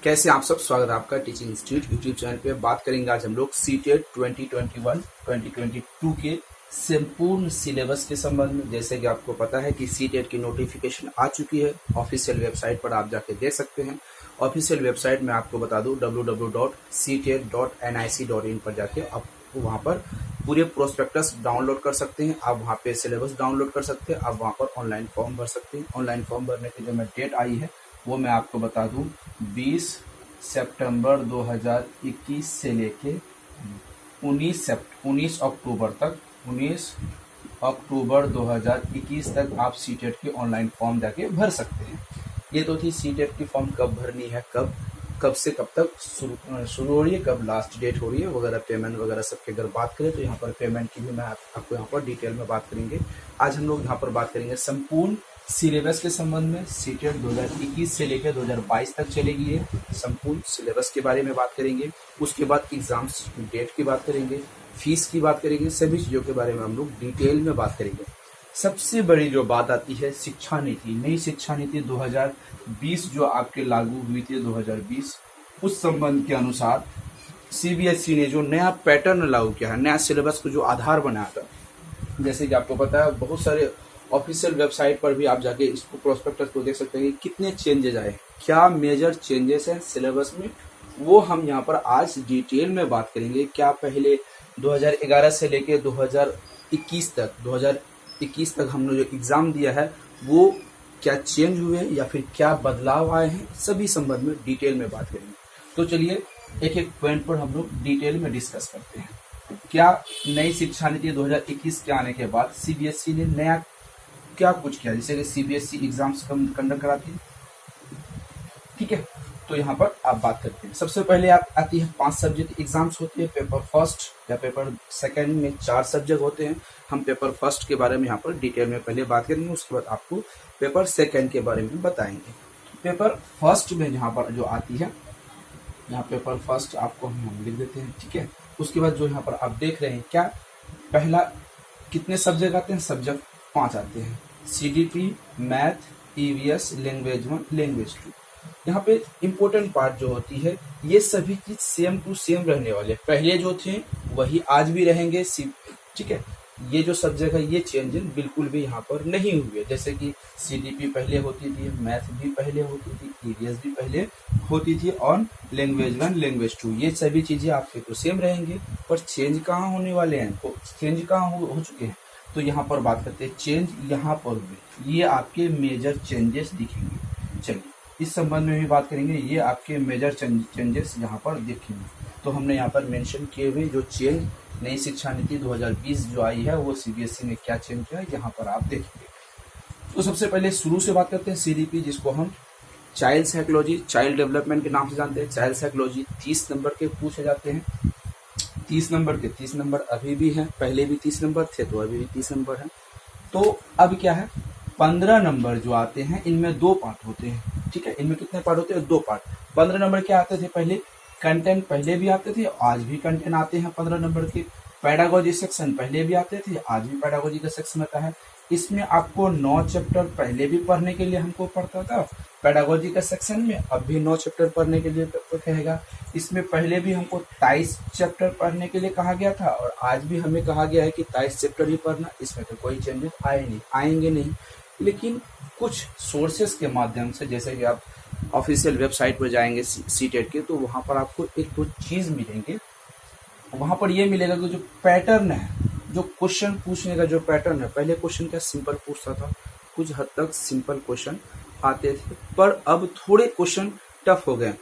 कैसे आप सब, स्वागत है आपका टीचिंग इंस्टीट्यूट यूट्यूब चैनल पे। बात करेंगे आज हम लोग सीटेट 2021-2022 के संपूर्ण सिलेबस के संबंध में। जैसे कि आपको पता है कि सीटेट की नोटिफिकेशन आ चुकी है, ऑफिशियल वेबसाइट पर आप जाके देख सकते हैं। ऑफिशियल वेबसाइट में आपको बता दूं www.ctet.nic.in पर जाके आप वहाँ पर पूरे प्रोस्पेक्टस डाउनलोड कर सकते हैं। आप वहाँ पे सिलेबस डाउनलोड कर सकते हैं। आप वहाँ पर ऑनलाइन फॉर्म भर सकते हैं। ऑनलाइन फॉर्म भरने की जो मैं डेट आई है वो मैं आपको बता दूं 20 सितंबर 2021 से लेके 19 अक्टूबर 2021 तक आप सीटेट की ऑनलाइन फॉर्म जाके भर सकते हैं। ये तो थी सीटेट की फॉर्म कब भरनी है, कब से कब तक शुरू हो रही है, कब लास्ट डेट हो रही है वगैरह, पेमेंट वगैरह सबकी अगर बात करें तो यहाँ पर पेमेंट की भी मैं आपको यहाँ पर डिटेल में बात करेंगे। आज हम लोग यहाँ पर बात करेंगे संपूर्ण सिलेबस के संबंध में। सीटेट 2021 से लेकर 2022 तक चलेगी ये संपूर्ण सिलेबस के बारे में बात करेंगे। उसके बाद एग्जाम्स डेट की बात करेंगे, फीस की बात करेंगे, सभी चीज़ों के बारे में हम लोग डिटेल में बात करेंगे। सबसे बड़ी जो बात आती है शिक्षा नीति, नई शिक्षा नीति 2020 जो आपके लागू हुई थी 2020, उस संबंध के अनुसार सीबीएसई ने जो नया पैटर्न लागू किया है, नया सिलेबस को जो आधार बनाया था। जैसे कि आपको पता है बहुत सारे ऑफिशियल वेबसाइट पर भी आप जाके इसको प्रोस्पेक्टस को देख सकते हैं कि कितने चेंजेस आए, क्या मेजर चेंजेस हैं सिलेबस में, वो हम यहाँ पर आज डिटेल में बात करेंगे। क्या पहले 2011 से लेके 2021 तक हमने जो एग्जाम दिया है वो क्या चेंज हुए या फिर क्या बदलाव आए हैं, सभी संबंध में डिटेल में बात करेंगे। तो चलिए एक एक पॉइंट पर हम लोग डिटेल में डिस्कस करते हैं। क्या नई शिक्षा नीति 2021 के आने के बाद सीबीएसई ने नया क्या कुछ किया, जैसे कि सीबीएसई एग्जाम्स कंडक्ट कराती है, ठीक है। तो यहाँ पर आप बात करते हैं। सबसे पहले आती है 5 सब्जेक्ट एग्जाम्स होती है। पेपर फर्स्ट या पेपर सेकंड में 4 सब्जेक्ट होते हैं। हम पेपर फर्स्ट के बारे में यहाँ पर डिटेल में पहले बात करेंगे, उसके बाद आपको पेपर सेकंड के बारे में बताएंगे। पेपर फर्स्ट में यहाँ पर जो आती है, यहाँ पेपर फर्स्ट आपको हम लिख देते हैं, ठीक है। उसके बाद जो यहाँ पर आप देख रहे हैं, क्या पहला कितने सब्जेक्ट आते हैं, सब्जेक्ट 5 आते हैं। CDP, math, EVS, language 1, language 2। यहाँ पे इम्पोर्टेंट पार्ट जो होती है, ये सभी चीज सेम टू सेम रहने वाले, पहले जो थे वही आज भी रहेंगे, ठीक है। ये जो सब्जेक्ट है ये चेंजेस बिल्कुल भी यहाँ पर नहीं हुए। जैसे कि सीडीपी पहले होती थी, मैथ भी पहले होती थी, ईवीएस भी पहले होती थी, और लैंग्वेज 1, लैंग्वेज 2, ये सभी चीजें आपके तो सेम रहेंगे। पर चेंज कहाँ होने वाले हैं, तो चेंज कहाँ हो चुके हैं, तो यहाँ पर बात करते हैं चेंज यहाँ पर हुए, ये आपके मेजर चेंजेस दिखेंगे। चलिए इस संबंध में भी बात करेंगे, ये आपके मेजर चेंजेस यहाँ पर दिखेंगे। तो हमने यहाँ पर मेंशन किए हुए जो चेंज नई शिक्षा नीति 2020 जो आई है वो सीबीएसई ने क्या चेंज किया है यहाँ पर आप देखेंगे। तो सबसे पहले शुरू से बात करते हैं सीडीपी, जिसको हम चाइल्ड साइकोलॉजी, चाइल्ड डेवलपमेंट के नाम से जानते हैं। चाइल्ड साइकोलॉजी 30 नंबर के पूछे जाते हैं। 30 नंबर अभी भी है, पहले भी 30 नंबर थे तो अभी भी 30 नंबर है। तो अब क्या है, 15 नंबर जो आते हैं इनमें 2 पार्ट होते हैं, ठीक है। इनमें कितने पार्ट होते हैं, 2 पार्ट। 15 नंबर क्या आते थे, पहले कंटेंट पहले भी आते थे, आज भी कंटेंट आते हैं 15 नंबर के। पेडागोजी सेक्शन पहले भी आते थे, आज भी पेडागोजी का सेक्शन आता है। इसमें आपको 9 चैप्टर पहले भी पढ़ने के लिए हमको पढ़ता था पेडागोजी का सेक्शन में, अब भी 9 चैप्टर पढ़ने के लिए कहेगा। इसमें पहले भी हमको 23 चैप्टर पढ़ने के लिए कहा गया था, और आज भी हमें कहा गया है कि 23 चैप्टर ही पढ़ना। इसमें तो कोई चेंजेस आएंगे नहीं, लेकिन कुछ सोर्सेस के माध्यम से, जैसे कि आप ऑफिशियल वेबसाइट पर जाएंगे सीटेट के, तो वहाँ पर आपको एक दो चीज़ मिलेंगे। वहाँ पर ये मिलेगा कि जो पैटर्न है, जो क्वेश्चन पूछने का जो पैटर्न है, पहले क्वेश्चन क्या सिंपल पूछता था, कुछ हद तक सिंपल क्वेश्चन आते थे, पर अब थोड़े क्वेश्चन टफ हो गए।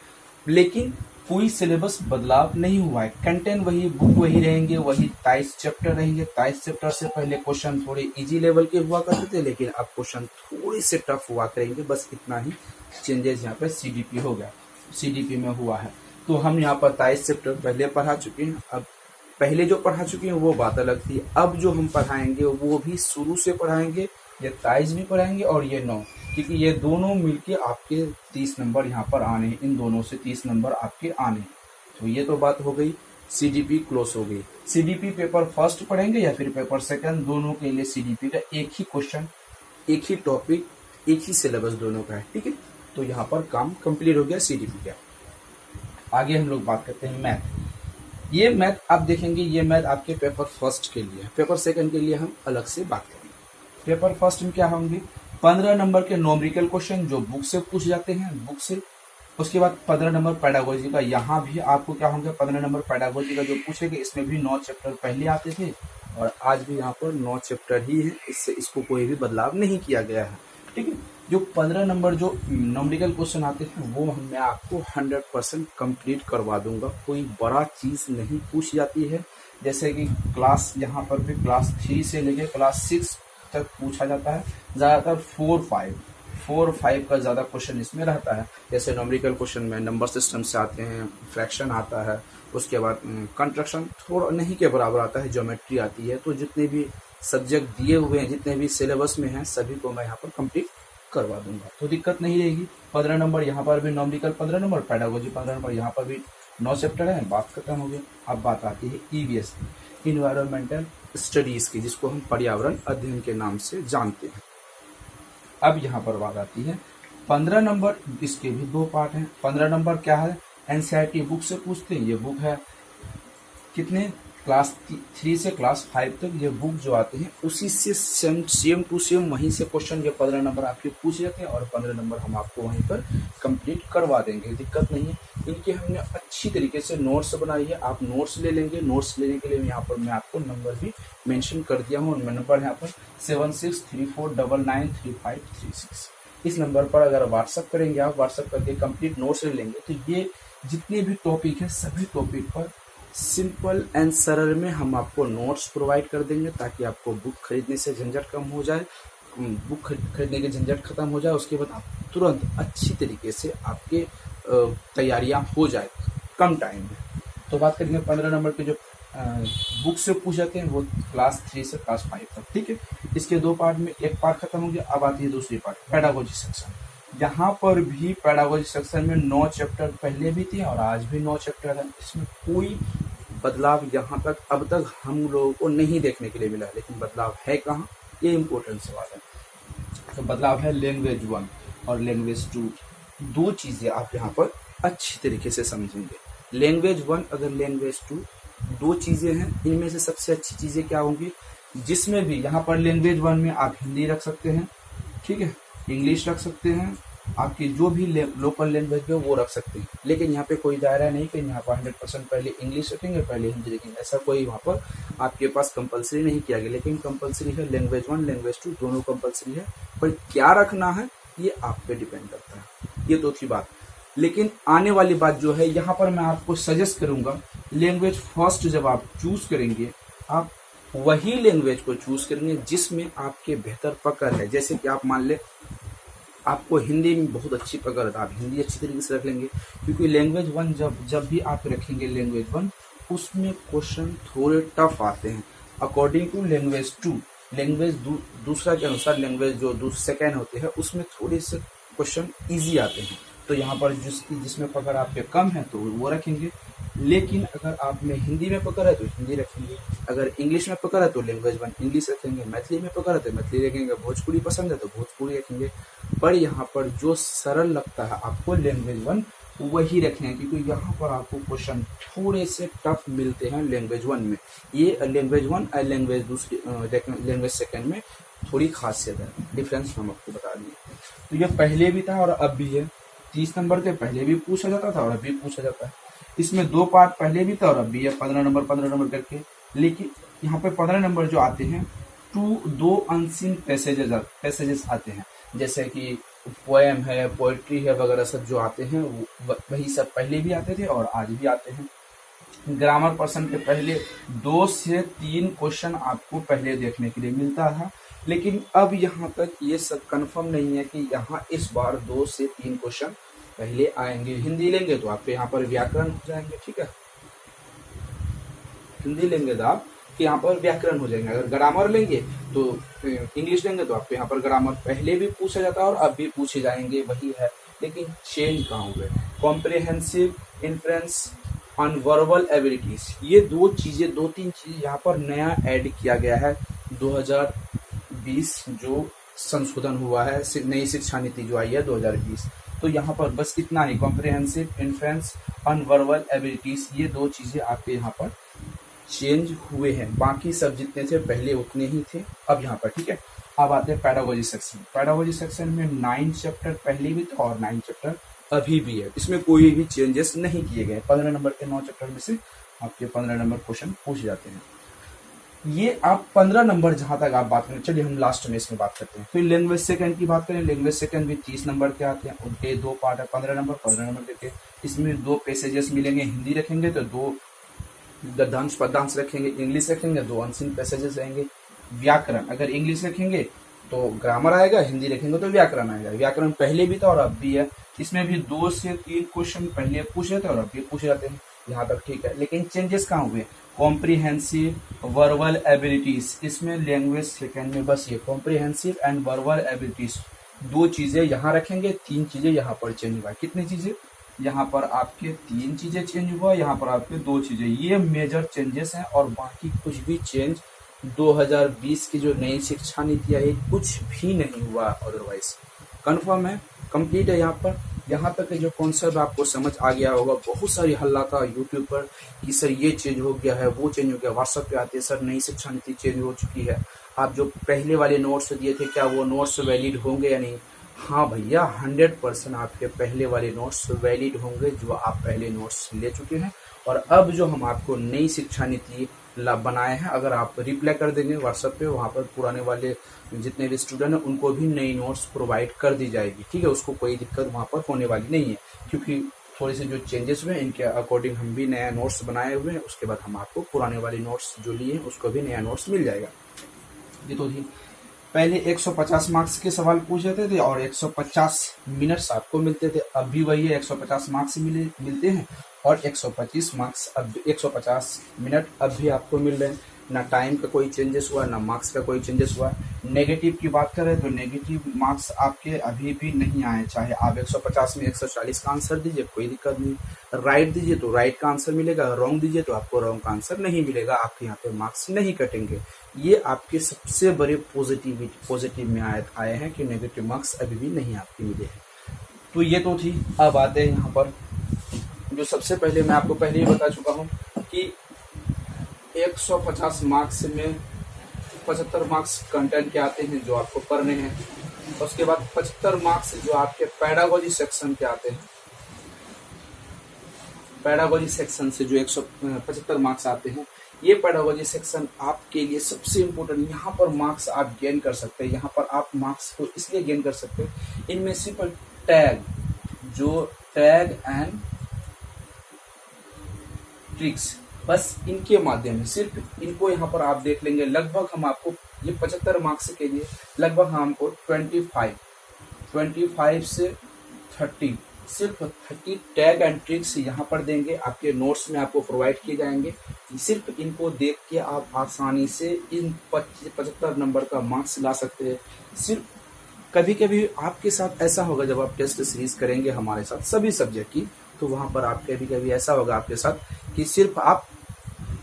लेकिन कोई सिलेबस बदलाव नहीं हुआ है, कंटेंट वही, बुक वही रहेंगे, वही 23 चैप्टर रहेंगे। 23 चैप्टर से पहले क्वेश्चन थोड़े इजी लेवल के हुआ करते थे, लेकिन अब क्वेश्चन थोड़े से टफ हुआ करेंगे। बस इतना ही चेंजेस यहाँ पे सीडीपी हो गया, सीडीपी में हुआ है। तो हम यहाँ पर 23 चैप्टर पहले पढ़ा चुके हैं, अब पहले जो पढ़ा चुके हैं वो बात अलग थी। अब जो हम पढ़ाएंगे वो भी शुरू से पढ़ाएंगे, ये 23 भी पढ़ाएंगे और ये 9, क्योंकि ये दोनों मिलके आपके 30 नंबर यहाँ पर आने हैं, इन दोनों से 30 नंबर आपके आने हैं। तो ये तो बात हो गई, सीडीपी क्लोज हो गई। सीडीपी पेपर फर्स्ट पढ़ेंगे या फिर पेपर सेकंड, दोनों के लिए सीडीपी का एक ही क्वेश्चन, एक ही टॉपिक, एक ही सिलेबस दोनों का है, ठीक है। तो यहाँ पर काम कंप्लीट हो गया सीडीपी का। आगे हम लोग बात करते हैं मैथ। ये मैथ आप देखेंगे, ये मैथ आपके पेपर फर्स्ट के लिए है, पेपर सेकंड के लिए हम अलग से बात करेंगे। पेपर फर्स्ट में क्या होंगे, 15 नंबर के न्यूमेरिकल क्वेश्चन जो बुक से पूछ जाते हैं, बुक से। उसके बाद 15 नंबर पेडागोजी का, यहाँ भी आपको क्या होंगे 15 नंबर पेडागोजी का जो पूछेंगे, इसमें भी 9 चैप्टर पहले आते थे और आज भी यहाँ पर 9 चैप्टर ही है, इससे इसको कोई भी बदलाव नहीं किया गया है। ठीक है, जो 15 नंबर जो न्यूमेरिकल क्वेश्चन आते हैं वो मैं आपको 100% कंप्लीट करवा दूंगा, कोई बड़ा चीज नहीं पूछ जाती है। जैसे कि क्लास, यहाँ पर भी क्लास 3 से लेके क्लास 6 तक पूछा जाता है, ज्यादातर 4-5 का ज्यादा क्वेश्चन इसमें रहता है। जैसे न्यूमेरिकल क्वेश्चन में नंबर सिस्टम से आते हैं, फ्रैक्शन आता है, उसके बाद कंस्ट्रक्शन थोड़ा नहीं के बराबर आता है, ज्योमेट्री आती है। तो जितने भी सब्जेक्ट दिए हुए हैं, जितने भी सिलेबस में हैं, सभी को मैं यहाँ पर कंप्लीट करवा दूंगा, तो दिक्कत नहीं रहेगी। 15 नंबर यहाँ पर भी न्यूमेरिकल 15 नंबर, पेडागोजी 15 नंबर, यहाँ पर भी 9 चैप्टर है, बात खत्म हो गई। अब बात आती है ईवीएस की, इन्वायरमेंटल स्टडीज की, जिसको हम पर्यावरण अध्ययन के नाम से जानते हैं। अब यहाँ पर बात आती है 15 नंबर, इसके भी 2 पार्ट हैं। 15 नंबर क्या है, एनसीईआरटी बुक से पूछते हैं, ये बुक है कितने, क्लास 3 से क्लास 5 तक ये बुक जो आते हैं उसी से सेम टू सेम वहीं से क्वेश्चन ये 15 नंबर आपके पूछ जाते हैं और 15 नंबर हम आपको वहीं पर कंप्लीट करवा देंगे, दिक्कत नहीं है। इनके हमने अच्छी तरीके से नोट्स बनाई है, आप नोट्स ले लेंगे। नोट्स लेने के लिए यहाँ पर मैं आपको नंबर भी मेंशन कर दिया हूँ, नंबर यहाँ पर 7634993536। इस नंबर पर अगर व्हाट्सअप करेंगे, आप व्हाट्सअप करके कंप्लीट नोट्स ले लेंगे, तो ये जितने भी टॉपिक है सभी टॉपिक पर सिंपल एंड सरल में हम आपको नोट्स प्रोवाइड कर देंगे, ताकि आपको बुक खरीदने से झंझट कम हो जाए, बुक खरीदने की झंझट खत्म हो जाए। उसके बाद आप तुरंत अच्छी तरीके से आपके तैयारियां हो जाए कम टाइम में। तो बात करेंगे 15 नंबर के जो बुक से पूछ जाते हैं वो क्लास 3 से क्लास 5 तक। ठीक है, इसके 2 पार्ट में एक पार्ट खत्म हो गया, अब आती है दूसरी पार्ट, पेडागोजी सेक्शन। यहाँ पर भी पेडागोजी सेक्शन में 9 चैप्टर पहले भी थे और आज भी 9 चैप्टर है, इसमें कोई बदलाव यहाँ तक अब तक हम लोगों को नहीं देखने के लिए मिला। लेकिन बदलाव है कहाँ, ये इम्पोर्टेंट सवाल है। तो बदलाव है लैंग्वेज 1 और लैंग्वेज 2, 2 चीजें आप यहाँ पर अच्छी तरीके से समझेंगे। लैंग्वेज 1 अगर लैंग्वेज 2, 2 चीजें हैं। इनमें से सबसे अच्छी चीजें क्या होंगी, जिसमें भी यहाँ पर लैंग्वेज 1 में आप हिंदी रख सकते हैं, ठीक है, इंग्लिश रख सकते हैं, आपकी जो भी लोकल लैंग्वेज है वो रख सकते हैं। लेकिन यहाँ पे कोई दायरा नहीं कि यहाँ पर 100% पहले इंग्लिश रखेंगे पहले हिंदी रखेंगे, ऐसा कोई वहाँ पर आपके पास कंपलसरी नहीं किया गया। लेकिन कंपलसरी है लैंग्वेज 1 लैंग्वेज 2 दोनों कंपलसरी है, पर क्या रखना है ये आप पे डिपेंड करता है। ये तो थी बात। लेकिन आने वाली बात जो है, यहाँ पर मैं आपको सजेस्ट करूंगा लैंग्वेज फर्स्ट जब आप चूज करेंगे, आप वही लैंग्वेज को चूज करेंगे जिसमें आपके बेहतर पकड़ है। जैसे कि आप मान ले आपको हिंदी में बहुत अच्छी पकड़ है, आप हिंदी अच्छी तरीके से रख लेंगे, क्योंकि लैंग्वेज 1 जब भी आप रखेंगे लैंग्वेज 1 उसमें क्वेश्चन थोड़े टफ आते हैं। अकॉर्डिंग टू लैंग्वेज 2, लैंग्वेज दूसरा के अनुसार लैंग्वेज जो सेकेंड होते हैं उसमें थोड़े से क्वेश्चन ईजी आते हैं। तो यहाँ पर जिसमें पकड़ आपके कम है तो वो रखेंगे। लेकिन अगर आप में हिंदी में पकड़ है तो हिंदी रखेंगे, अगर इंग्लिश में पकड़ है तो लैंग्वेज 1 इंग्लिश रखेंगे, मैथिली में पकड़ है तो मैथिली रखेंगे, भोजपुरी पसंद है तो भोजपुरी रखेंगे। पर यहाँ पर जो सरल लगता है आपको लैंग्वेज 1 वही रखेंगे, क्योंकि यहाँ पर आपको क्वेश्चन थोड़े से टफ मिलते हैं लैंग्वेज 1 में। ये लैंग्वेज 1 और लैंग्वेज दूसरी लैंग्वेज सेकेंड में थोड़ी खासियत है, डिफरेंस हम आपको बता दिए। तो ये पहले भी था और अब भी है। 30 नंबर के पहले भी पूछा जाता था और अब भी पूछा जाता है। इसमें 2 पार्ट पहले भी था और अब भी है 15 नंबर करके। लेकिन यहाँ पे 15 नंबर जो आते हैं 2 अनसीन पैसेजेस आते हैं, जैसे कि पोएम है, पोएट्री है वगैरह सब जो आते हैं वही सब पहले भी आते थे और आज भी आते हैं। ग्रामर पर्सन के पहले 2 से 3 क्वेश्चन आपको पहले देखने के लिए मिलता था, लेकिन अब यहाँ तक ये सब कंफर्म नहीं है कि यहाँ इस बार 2 से 3 क्वेश्चन पहले आएंगे। हिंदी लेंगे तो आपके यहाँ पर व्याकरण हो जाएंगे, ठीक है, हिंदी लेंगे तो आप यहाँ पर व्याकरण हो जाएंगे। अगर ग्रामर लेंगे तो इंग्लिश लेंगे तो आपके यहाँ पर ग्रामर पहले भी पूछा जाता है और अब भी पूछे जाएंगे, वही है। लेकिन चेंज कहाँ हुए, comprehensive inference on verbal abilities, ये 2-3 चीजें यहाँ पर नया ऐड किया गया है। 2020 जो संशोधन हुआ है, नई शिक्षा नीति जो आई है 2020, तो यहाँ पर बस इतना ही, कॉम्प्रिहेंसिव, इन्फ्रेंस, अनवर्बल एबिलिटीज, ये 2 चीजें आपके यहाँ पर चेंज हुए हैं। बाकी सब जितने थे पहले उतने ही थे अब यहाँ पर, ठीक है। अब आते हैं पैडागोजी सेक्शन। पैडागोजी सेक्शन में 9 चैप्टर पहले भी था और 9 चैप्टर अभी भी है, इसमें कोई भी चेंजेस नहीं किए गए। 15 नंबर के 9 चैप्टर में से आपके 15 नंबर क्वेश्चन पूछ जाते हैं। ये आप 15 नंबर जहां तक आप बात करें, चलिए हम लास्ट में इसमें बात करते हैं। फिर लैंग्वेज सेकंड की बात करें, लैंग्वेज सेकंड भी 30 नंबर के आते हैं, उनके 2 पार्ट है, 15 नंबर देते। इसमें 2 पैसेजेस मिलेंगे, हिंदी रखेंगे तो 2 गद्यांश पद्यांश रखेंगे, इंग्लिश रखेंगे 2 अनसीन पैसेजेस रहेंगे। व्याकरण अगर इंग्लिश रखेंगे तो ग्रामर आएगा, हिंदी रखेंगे तो व्याकरण आएगा। व्याकरण पहले भी था और अब भी है, इसमें भी 2 से 3 क्वेश्चन पहले पूछ रहे थे और अब भी पूछ जाते हैं, यहाँ तक ठीक है। लेकिन चेंजेस कहाँ हुए? कॉम्प्रिहेंसिव वर्बल एबिलिटीज, इसमें लैंग्वेज सेकंड में बस ये कॉम्प्रिहेंसिव एंड वर्बल एबिलिटीज 2 चीजें यहाँ रखेंगे, 3 चीजें यहाँ पर चेंज हुआ। कितनी चीजें? यहाँ पर आपके 3 चीजें चेंज हुआ, यहाँ पर आपके 2 चीजें, ये मेजर चेंजेस हैं। और बाकी कुछ भी चेंज 2020 की जो नई शिक्षा नीति आई कुछ भी नहीं हुआ, अदरवाइज कंफर्म है, कंप्लीट है। यहाँ तक जो कॉन्सेप्ट आपको समझ आ गया होगा। बहुत सारी हल्ला था यूट्यूब पर कि सर ये चेंज हो गया है, वो चेंज हो गया, व्हाट्सएप पे आते सर नई शिक्षा नीति चेंज हो चुकी है, आप जो पहले वाले नोट्स दिए थे क्या वो नोट्स वैलिड होंगे या नहीं? हाँ भैया, 100% आपके पहले वाले नोट्स वैलिड होंगे जो आप पहले नोट्स ले चुके हैं। और अब जो हम आपको नई शिक्षा नीति बनाए हैं, अगर आप रिप्लाई कर देंगे व्हाट्सएप पे, वहाँ पर पुराने वाले जितने भी स्टूडेंट हैं उनको भी नई नोट्स प्रोवाइड कर दी जाएगी, ठीक है। उसको कोई दिक्कत वहाँ पर होने वाली नहीं है, क्योंकि थोड़े से जो चेंजेस हुए इनके अकॉर्डिंग हम भी नया नोट्स बनाए हुए हैं। उसके बाद हम आपको पुराने वाले नोट्स जो लिए हैं उसको भी नया नोट्स मिल जाएगा। ये तो थी, पहले 150 मार्क्स के सवाल पूछ जाते थे और 150 मिनट्स आपको मिलते थे। अब भी वही है, 150 मार्क्स मिलते हैं और 125 मार्क्स, अब 150 मिनट अब भी आपको मिल रहे हैं। ना टाइम का कोई चेंजेस हुआ, ना मार्क्स का कोई चेंजेस हुआ। नेगेटिव की बात करें तो नेगेटिव मार्क्स आपके अभी भी नहीं आए, चाहे आप 150 में 140 का आंसर दीजिए कोई दिक्कत नहीं, राइट दीजिए तो राइट का आंसर मिलेगा, रॉन्ग दीजिए तो आपको रॉन्ग का आंसर नहीं मिलेगा, आपके यहाँ पे मार्क्स नहीं कटेंगे। ये आपके सबसे बड़े पॉजिटिव में आए हैं कि नेगेटिव मार्क्स अभी भी नहीं आपके मिले हैं। तो ये तो थी। अब आते हैं यहाँ पर जो सबसे पहले मैं आपको पहले ही बता चुका हूँ कि 150 मार्क्स में 75 मार्क्स कंटेंट के आते हैं जो आपको पढ़ने हैं। उसके बाद 75 मार्क्स जो आपके पैडागोजी सेक्शन के आते हैं, पैडागोजी सेक्शन से जो 175 मार्क्स आते हैं, ये पैडागोजी सेक्शन आपके लिए सबसे इम्पोर्टेंट। यहाँ पर मार्क्स आप गेन कर सकते हैं। यहाँ पर आप मार्क्स को इसलिए गेन कर सकते हैं, इनमें सिर्फ टैग एंड ट्रिक्स, बस इनके माध्यम से सिर्फ इनको यहाँ पर आप देख लेंगे। लगभग हम आपको ये 75 मार्क्स के लिए लगभग हमको 25 से 30, सिर्फ 30 टैग एंड ट्रिक्स यहाँ पर देंगे, आपके नोट्स में आपको प्रोवाइड किए जाएंगे। सिर्फ इनको देख के आप आसानी से इन 75 नंबर का मार्क्स ला सकते हैं। सिर्फ कभी कभी आपके साथ ऐसा होगा जब आप टेस्ट सीरीज करेंगे हमारे साथ सभी सब्जेक्ट की, तो वहां पर आप कभी ऐसा होगा आपके साथ कि सिर्फ आप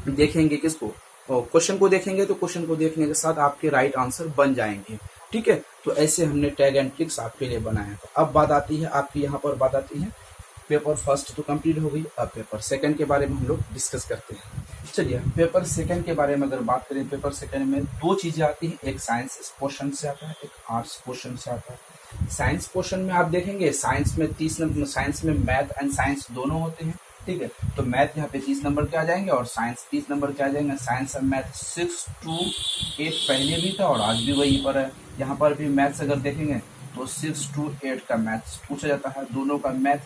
देखेंगे किसको, क्वेश्चन को देखेंगे, तो क्वेश्चन को देखने के साथ आपके राइट आंसर बन जाएंगे, ठीक है। तो ऐसे हमने टैग एंड ट्रिक्स आपके लिए बनाए हैं। तो अब बात आती है आपकी, यहाँ पर बात आती है पेपर फर्स्ट तो कंप्लीट हो गई, अब पेपर सेकंड के बारे में हम लोग डिस्कस करते हैं। चलिए पेपर सेकंड के बारे में अगर बात करें, पेपर सेकंड में 2 चीजें आती हैं, एक साइंस पोर्शन से आता है, एक आर्ट्स पोर्शन से आता है। साइंस पोर्शन में आप देखेंगे साइंस में 30 नंबर, साइंस में मैथ एंड साइंस दोनों होते हैं, ठीक है। तो मैथ यहाँ पे 30 नंबर के आ जाएंगे और साइंस 30 नंबर के आ जाएंगे। साइंस और मैथ 6 to 8 पहले भी था और आज भी वही पर है। यहाँ पर भी मैथ्स अगर देखेंगे तो 6 to 8 का मैथ्स पूछा जाता है। दोनों का math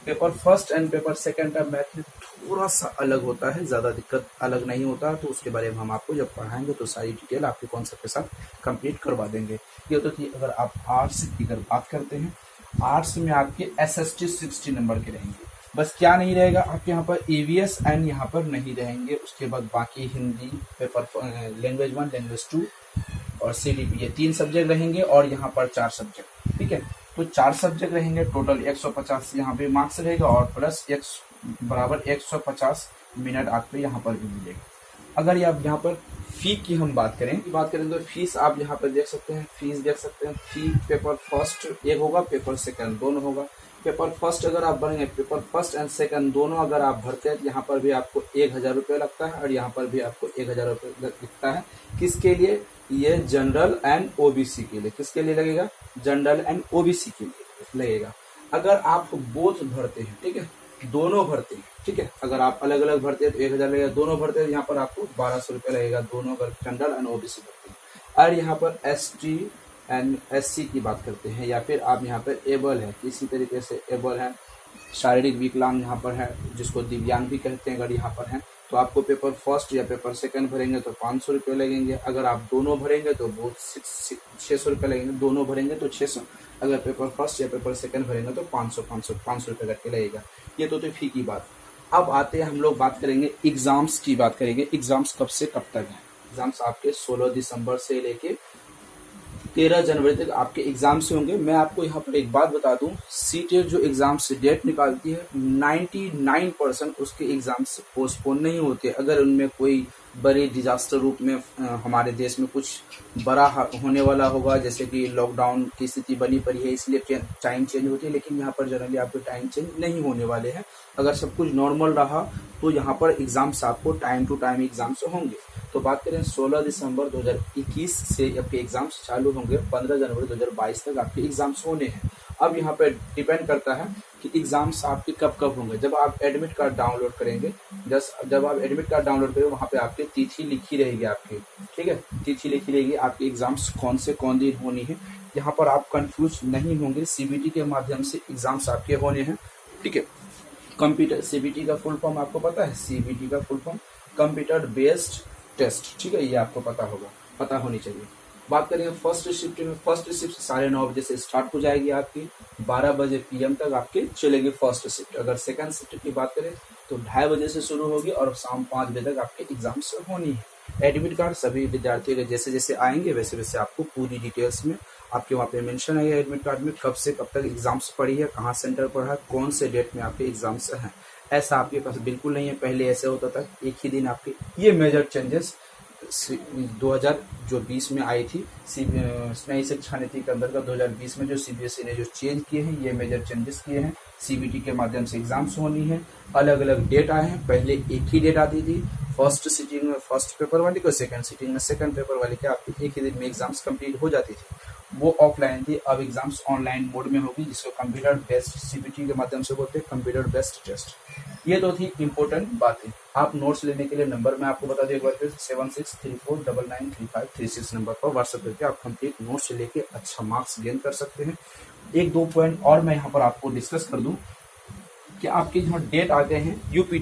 paper first and paper second का मैथ में थोड़ा सा अलग होता है, ज्यादा दिक्कत अलग नहीं होता। तो उसके बारे में हम आपको जब पढ़ाएंगे तो सारी डिटेल आपके कॉन्सेप्ट के साथ कंप्लीट करवा देंगे। ये तो थी। अगर आप आर्ट्स की अगर बात करते हैं, आर्ट्स में आपके SST 60 नंबर के रहेंगे। बस क्या नहीं रहेगा आपके यहाँ पर, EVS एंड यहाँ पर नहीं रहेंगे। उसके बाद बाकी हिंदी पेपर लैंग्वेज 1, लैंग्वेज 2 और CDP, ये 3 सब्जेक्ट रहेंगे और यहाँ पर 4 सब्जेक्ट, ठीक है। तो 4 सब्जेक्ट रहेंगे, टोटल 150 यहाँ पे मार्क्स रहेगा और प्लस बराबर 150 मिनट आपको यहाँ पर भी मिलेगा। अगर आप यहाँ पर फी की हम बात करें तो फीस आप यहाँ पर देख सकते हैं, फीस देख सकते हैं। फी पेपर फर्स्ट एक होगा, पेपर सेकंड दोनों होगा। पेपर फर्स्ट अगर आप भरेंगे, पेपर फर्स्ट एंड सेकंड दोनों अगर आप भरते हैं तो यहाँ पर भी आपको 1000 रुपये लगता है और यहाँ पर भी आपको 1000 रुपये लगता है। किसके लिए? ये जनरल एंड ओबीसी के लिए। किसके लिए लगेगा? जनरल एंड ओबीसी के लिए लगेगा। अगर आप बोथ भरते हैं, ठीक है, दोनों भरते हैं, ठीक है, अगर आप अलग अलग भरते हैं तो 1000 लगेगा, दोनों भरते हैं यहाँ पर आपको 1200 रुपये लगेगा, दोनों अगर जनरल एंड ओबीसी भरते हैं। और यहाँ पर एसटी एंड एससी की बात करते हैं, या फिर आप यहाँ पर एबल है, किसी तरीके से एबल है, शारीरिक विकलांग यहाँ पर है, जिसको दिव्यांग भी कहते हैं, अगर यहाँ पर है तो आपको पेपर फर्स्ट या पेपर सेकंड भरेंगे तो 500 रुपये लगेंगे। अगर आप दोनों भरेंगे तो वो 600 रुपये लगेंगे, दोनों भरेंगे तो 600। अगर पेपर फर्स्ट या पेपर सेकंड भरेंगे तो 500 रुपये करके लगेगा। ये तो फी की बात। अब आते हैं हम लोग बात करेंगे एग्जाम्स की बात करेंगे। एग्जाम्स कब से कब तक है? एग्जाम्स आपके 16 दिसंबर से लेके 13 जनवरी तक आपके एग्जाम से होंगे। मैं आपको यहाँ पर एक बात बता दूं, सीटेट जो एग्जाम से डेट निकालती है 99% उसके एग्जाम से पोस्टपोन नहीं होते। अगर उनमें कोई बड़े डिजास्टर रूप में हमारे देश में कुछ बड़ा होने वाला होगा, जैसे कि लॉकडाउन की स्थिति बनी पड़ी है इसलिए टाइम चेंज होती है, लेकिन यहाँ पर जनरली आपके टाइम चेंज नहीं होने वाले हैं। अगर सब कुछ नॉर्मल रहा तो यहाँ पर एग्जाम्स आपको टाइम टू टाइम एग्जाम्स होंगे। तो बात करें 16 दिसंबर 2021 से आपके एग्जाम्स चालू होंगे, 15 जनवरी 2022 तक आपके एग्जाम्स होने हैं। अब यहाँ पे डिपेंड करता है कि एग्जाम्स आपके कब कब होंगे। जब आप एडमिट कार्ड डाउनलोड करेंगे, जब आप एडमिट कार्ड डाउनलोड करेंगे वहाँ पे आपकी तिथि लिखी रहेगी आपकी, ठीक है, तिथि लिखी रहेगी आपके एग्जाम्स कौन दिन होनी है। यहाँ पर आप कंफ्यूज नहीं होंगे, सीबीटी के माध्यम से एग्जाम्स आपके होने हैं, ठीक है। कंप्यूटर, सीबीटी का फुल फॉर्म आपको पता है? सीबीटी का full form computer based test, ठीक है, ये आपको पता होगा, पता होनी चाहिए। बात करेंगे फर्स्ट शिफ्ट में, फर्स्ट शिफ्ट 9:30 बजे से स्टार्ट हो जाएगी आपकी, 12 बजे PM तक आपके चलेगी फर्स्ट शिफ्ट। अगर सेकंड शिफ्ट की बात करें तो 2:30 बजे से शुरू होगी और शाम 5 बजे तक आपके एग्जाम्स होनी है। एडमिट कार्ड सभी विद्यार्थियों के जैसे जैसे आएंगे वैसे वैसे आपको पूरी डिटेल्स में आपके वहाँ पे मेंशन है एडमिट कार्ड में, कब से कब तक एग्जाम्स पड़ी है, कहाँ सेंटर पर है, कौन से डेट में आपके एग्जाम्स हैं। ऐसा आपके पास बिल्कुल नहीं है। पहले ऐसे होता था एक ही दिन आपके, ये मेजर चेंजेस 2020 में आई थी नई शिक्षा नीति के अंतर्गत 2020 में जो CBSE ने जो चेंज किए हैं, ये मेजर चेंजेस किए हैं। CBT के माध्यम से एग्जाम्स होनी है, अलग अलग डेट आए हैं। पहले एक ही डेट आती थी, फर्स्ट सिटिंग में फर्स्ट पेपर वाली को, सेकंड सिटिंग में सेकंड पेपर वाली के आपकी एक ही दिन में एग्जाम्स कंप्लीट हो जाती थी, वो ऑफलाइन थी। अब एग्जाम्स ऑनलाइन मोड में होगी, जिसको कंप्यूटर बेस्ड CBT के माध्यम से बोलते हैं, कंप्यूटर बेस्ड टेस्ट। ये तो थी इंपॉर्टेंट बातें। आप नोट्स लेने के लिए नंबर मैं आपको बता दूं एक बार फिर, 7634993536 नंबर पर व्हाट्सएप करके आप कंप्लीट नोट्स लेके अच्छा मार्क्स गेन कर सकते हैं। एक दो पॉइंट और मैं यहाँ पर आपको डिस्कस कर दूं कि आपके जहाँ डेट आते हैं यूपी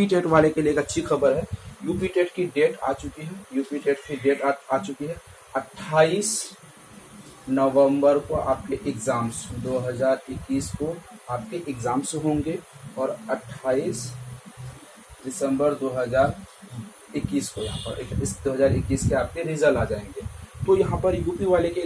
टेट वाले के लिए एक अच्छी खबर है। यूपी टेट की डेट आ चुकी है, यूपी टेट की डेट आ चुकी है। 28 नवंबर को आपके एग्जाम्स 2021 को आपके एग्जाम्स होंगे और 28 दिसंबर 2021 को यहाँ पर इस 2021 के आपके रिजल्ट आ जाएंगे। तो यहाँ पर यूपी वाले के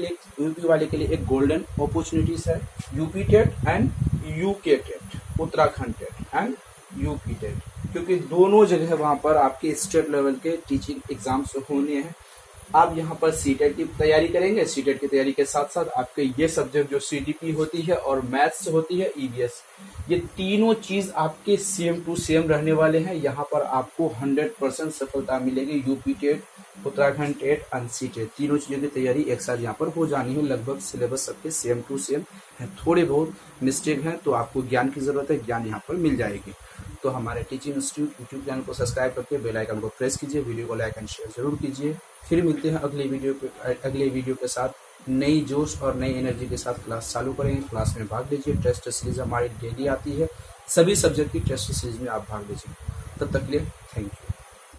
लिए एक गोल्डन अपॉर्चुनिटीज है, UP TET and UK TET, Uttarakhand TET and UP TET, क्योंकि दोनों जगह वहाँ पर आपके स्टेट लेवल के टीचिंग एग्जाम्स होने हैं। आप यहाँ पर सीटेट की तैयारी करेंगे, सीटेट की तैयारी के साथ साथ आपके ये सब्जेक्ट जो CDP होती है और मैथ्स होती है EVS, ये तीनों चीज आपके सेम टू सेम रहने वाले हैं। यहाँ पर आपको 100% सफलता मिलेगी। UP TET, Uttarakhand TET and CTET तीनों चीजों की तैयारी एक साथ यहाँ पर हो जानी है। लगभग सिलेबस सबके सेम टू सेम है, थोड़े बहुत मिस्टेक हैं तो आपको ज्ञान की जरूरत है, ज्ञान यहाँ पर मिल जाएगी। तो हमारे टीचिंग इंस्टीट्यूट यूट्यूब चैनल को सब्सक्राइब करके बेल आइकन को प्रेस कीजिए, वीडियो को लाइक एंड शेयर जरूर कीजिए। फिर मिलते हैं अगले वीडियो के साथ। नई जोश और नई एनर्जी के साथ क्लास चालू करेंगे, क्लास में भाग लीजिए। टेस्ट सीरीज हमारी डेली आती है, सभी सब्जेक्ट की टेस्ट सीरीज में आप भाग लीजिए। तब तक के लिए थैंक यू।